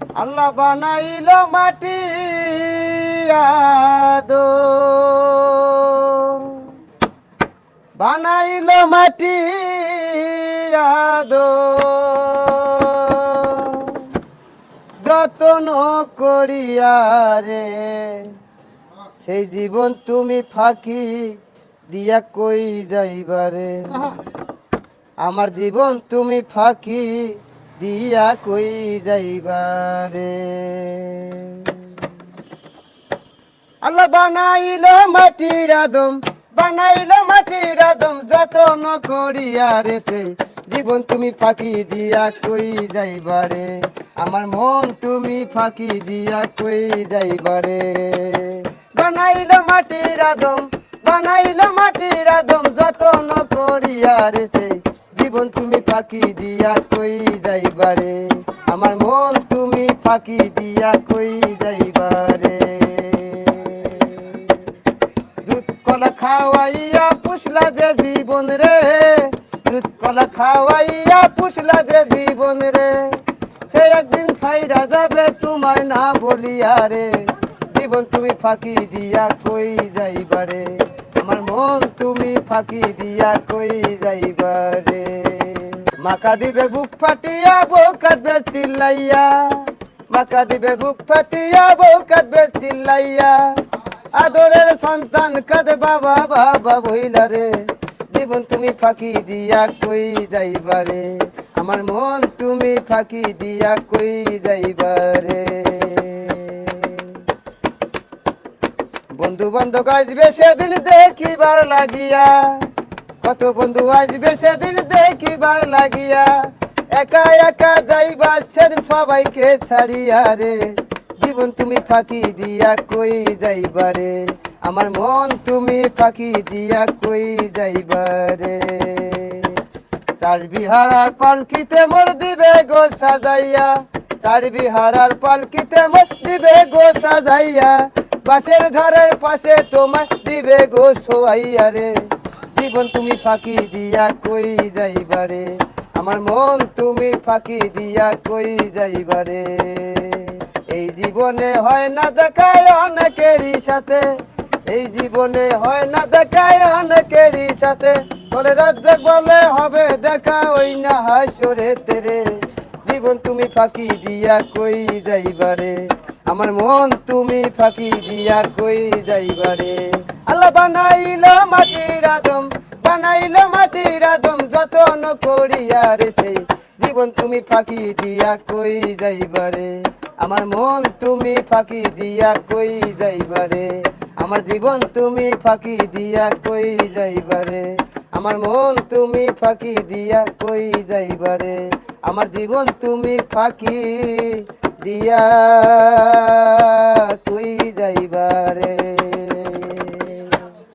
আল্লাহ বানাইলো মাটির আদম, বানাইলো মাটির আদম, যতন করিয়া রে সেই জীবন তুমি ফাঁকি দিয়া কই যাইবারে। আমার জীবন তুমি ফাঁকি দিয়া কই যাইবারে। আল্লাহ বানাইলো মাটির আদম, বানাইলো মাটির আদম, যতন করিয়া রে সেই জীবন তুমি ফাঁকি দিয়া কই যাইবারে। আমার মন তুমি ফাঁকি দিয়া কই যাইবারে। বানাইলো মাটির আদম, বানাইলো মাটির আদম, যতন করিয়া রে সেই জীবন তুমি ফাঁকি দিয়া কই যাইবারে। আমার মন তুমি ফাঁকি দিয়া কই যাইবারে। দুধ কলা খাওয়াইয়া পুষলা যে জীবন রে, দুধ কলা খাওয়াইয়া পুষলা যে জীবন রে, সে একদিন ছাইরা যাবে তোমায় না বলিয়া রে। জীবন তুমি ফাঁকি দিয়া কই যাইবারে। আমার মন তুমি ফাঁকি দিয়া কই যাইবারে। মাকা দিবে বুক ফাটিয়া বউ কাঁদবে চিল্লাইয়া, মাকা দিবে বুক ফাটিয়া বউ কাঁদবে চিল্লাইয়া, আদরের সন্তান কাঁদে বাবা বাবা বইলা রে। জীবন তুমি ফাঁকি দিয়া কই যাইবারে। আমার মন তুমি ফাঁকি দিয়া কই যাইবারে। বন্ধু বান্ধব আসবে সেদিন দেখিবার লাগিয়া, কত বন্ধু আসবে সেদিন দেখিবার লাগিয়া, একা একা যাইবা সেদিন সবাইকে ছাড়িয়া রে। জীবন তুমি ফাঁকি দিয়া কই যাইবারে। আমার মন তুমি ফাঁকি দিয়া কই যাইবারে। চার বিহারার পালকিতে মোর দিবে গো সাজাইয়া, চার বিহারার পালকিতে মোর দিবে গো সাজাইয়া, বাসের ধারের পাশে তোমার দিবে গো শোয়াইয়া রে। জীবন তুমি ফাঁকি দিয়া কই যাইবারে। আমার মন তুমি ফাঁকি দিয়া কই যাইবারে। এই জীবনে হয় না দেখায় অনেকেরই সাথে, এই জীবনে হয় না দেখায় অনেকেরই সাথে, বলে রাজ্য বলে হবে দেখা ওই না হাসরে তেরে। জীবন তুমি ফাঁকি দিয়া কই যাইবারে। আমার মন তুমি ফাঁকি দিয়া কই যাইবারে। আল্লাহ বানাইলো মাটির আদম, বানাইলো মাটির আদম, যতন করিয়া রে সেই জীবন তুমি ফাঁকি দিয়া কই যাইবারে। আমার মন তুমি ফাঁকি দিয়া কই যাইবারে। আমার জীবন তুমি ফাঁকি দিয়া কই যাইবারে। আমার মন তুমি ফাঁকি দিয়া কই যাইবারে। আমার জীবন তুমি ফাঁকি দিয়া